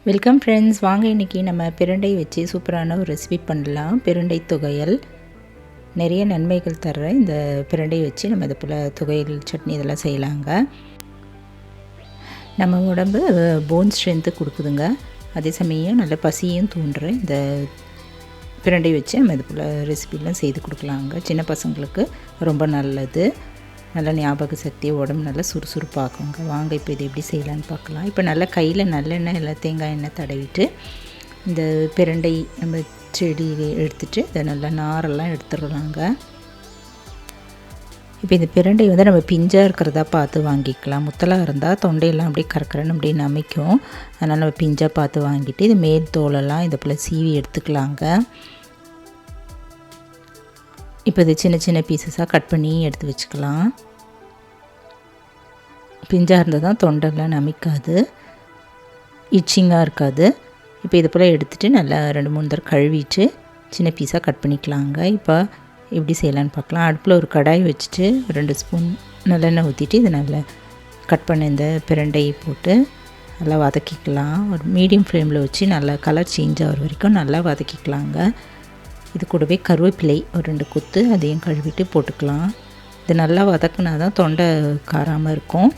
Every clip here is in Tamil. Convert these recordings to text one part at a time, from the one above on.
வெல்கம் ஃப்ரெண்ட்ஸ், வாங்க இன்றைக்கி நம்ம பிரண்டை வச்சு சூப்பரான ஒரு ரெசிபி பண்ணலாம். பிரண்டை துவையல். நிறைய நன்மைகள் தர்ற இந்த பிரண்டை வச்சு நம்ம இது போல் துவையல் சட்னி இதெல்லாம் செய்யலாங்க. நம்ம உடம்பு போன் ஸ்ட்ரென்த்து கொடுக்குதுங்க. அதே சமயம் நல்ல பசியும் தூண்டுற இந்த பிரண்டை வச்சு நம்ம இது போல் ரெசிபிலாம் செய்து கொடுக்கலாங்க. சின்ன பசங்களுக்கு ரொம்ப நல்லது. நல்லா ஞாபக சக்தி, உடம்பு நல்லா சுறுசுறுப்பாக்குங்க. வாங்க இப்போ இது எப்படி செய்யலான்னு பார்க்கலாம். இப்போ நல்லா கையில் நல்லெண்ணெய் இல்லை தேங்காய் எண்ணெய் தடவிட்டு இந்த பிரண்டை நம்ம செடி எடுத்துகிட்டு இதை நல்லா நாரெல்லாம் எடுத்துடலாங்க. இப்போ இந்த பிரண்டை நம்ம பிஞ்சாக இருக்கிறதா பார்த்து வாங்கிக்கலாம். முத்தலாக இருந்தால் தொண்டையெல்லாம் அப்படியே கறக்கறன்னு அப்படியே நமைக்கும். அதனால் நம்ம பிஞ்சாக பார்த்து வாங்கிட்டு இது மேல் தோலெல்லாம் இதை போல் சீவி எடுத்துக்கலாங்க. இப்போ இது சின்ன சின்ன பீசஸாக கட் பண்ணி எடுத்து வச்சுக்கலாம். பிஞ்சாக இருந்தால் தான் தொண்டெல்லாம் நமிக்காது, இச்சிங்காக இருக்காது. இப்போ இது போல் எடுத்துகிட்டு நல்லா 2-3 தடவை கழுவிட்டு சின்ன பீஸாக கட் பண்ணிக்கலாங்க. இப்போ எப்படி செய்யலான்னு பார்க்கலாம். அடுப்பில் ஒரு கடாய் வச்சுட்டு 2 ஸ்பூன் நல்லெண்ணெய் ஊற்றிட்டு இது நல்லா கட் பண்ண இந்த பிரண்டையை போட்டு நல்லா வதக்கிக்கலாம். ஒரு மீடியம் ஃப்ளேமில் வச்சு நல்லா கலர் சேஞ்ச் ஆகிற வரைக்கும் நல்லா வதக்கிக்கலாங்க. இது கூடவே கருவேப்பிலை ஒரு 2 கொத்து அதையும் கழுவிட்டு போட்டுக்கலாம். இது நல்லா வதக்குனா தான் தொண்டை காராமல் இருக்கும்.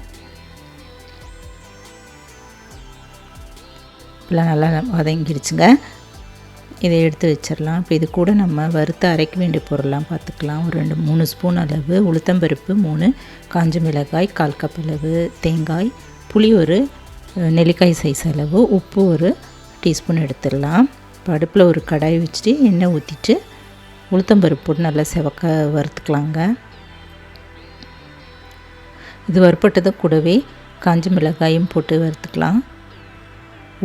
இப்போலாம் நல்லா வதங்கிடுச்சுங்க. இதை எடுத்து வச்சிடலாம். இப்போ இது கூட நம்ம வறுத்து அரைக்க வேண்டிய பொருள்லாம் பார்த்துக்கலாம். ஒரு 2-3 ஸ்பூன் அளவு உளுத்தம்பருப்பு, 3 காஞ்ச மிளகாய், 1/4 கப் அளவு தேங்காய், புளி ஒரு நெல்லிக்காய் சைஸ் அளவு, உப்பு ஒரு டீஸ்பூன் எடுத்துடலாம். இப்போ அடுப்பில் ஒரு கடாய் வச்சுட்டு எண்ணெய் ஊற்றிட்டு உளுத்தம்பருப்பு போட்டு நல்லா செவக்க வறுத்துக்கலாங்க. இது வறுப்பட்டது கூடவே காஞ்ச மிளகாயும் போட்டு வறுத்துக்கலாம்.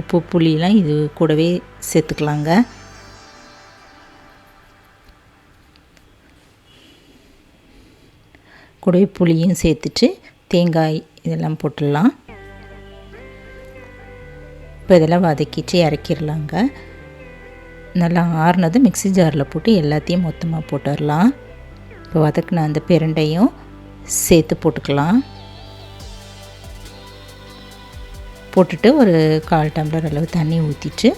உப்பு புளியெலாம் இது கூடவே சேர்த்துக்கலாங்க. கூடவே புளியும் சேர்த்துட்டு தேங்காய் இதெல்லாம் போட்டுடலாம். இப்போ இதெல்லாம் வதக்கிட்டு இறக்கிடலாங்க. நல்லா ஆறுனது மிக்ஸி ஜாரில் போட்டு எல்லாத்தையும் மொத்தமாக போட்டுடலாம். இப்போ வதக்கின அந்த பிரண்டையும் சேர்த்து போட்டுக்கலாம். போட்டுட்டு ஒரு 1/4 டம்ளர் அளவு தண்ணி ஊற்றிட்டு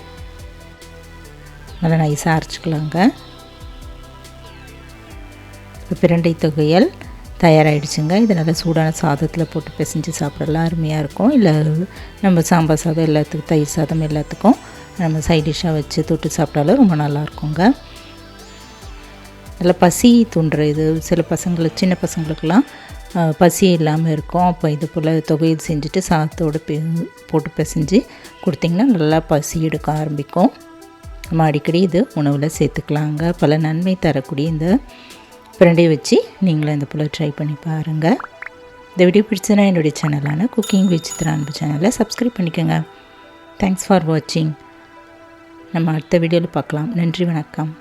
நல்லா நைஸாக அரைச்சிக்கலாங்க. இப்போ பிரண்டை துவையல் தயாராகிடுச்சுங்க. இதை நல்லா சூடான சாதத்தில் போட்டு பிசைஞ்சு சாப்பிடலாம், அருமையாக இருக்கும். இல்லை நம்ம சாம்பார் சாதம் எல்லாத்துக்கும், தயிர் சாதம் எல்லாத்துக்கும் நம்ம சைட் டிஷ்ஷாக வச்சு தொட்டு சாப்பிட்டாலும் ரொம்ப நல்லாயிருக்குங்க. நல்லா பசி தூண்டுற இது. சில பசங்களுக்கு, சின்ன பசங்களுக்கெல்லாம் பசி இல்லாமல் இருக்கும். அப்போ இது போல் துவையல் செஞ்சுட்டு சாதத்தோடு போட்டு பிசைஞ்சு கொடுத்திங்கன்னா நல்லா பசி எடுக்க ஆரம்பிக்கும். நம்ம அடிக்கடி இது உணவில் சேர்த்துக்கலாங்க. பல நன்மை தரக்கூடிய இந்த பிரண்டையை வச்சு நீங்களும் இந்த போல் ட்ரை பண்ணி பாருங்கள். இந்த வீடியோ பிடிச்சதுன்னா என்னுடைய சேனலான குக்கிங் வித் சித்ரா அன்பு சேனலை சப்ஸ்கிரைப் பண்ணிக்கோங்க. தேங்க்ஸ் ஃபார் வாட்சிங். நம்ம அடுத்த வீடியோவில் பார்க்கலாம். நன்றி, வணக்கம்.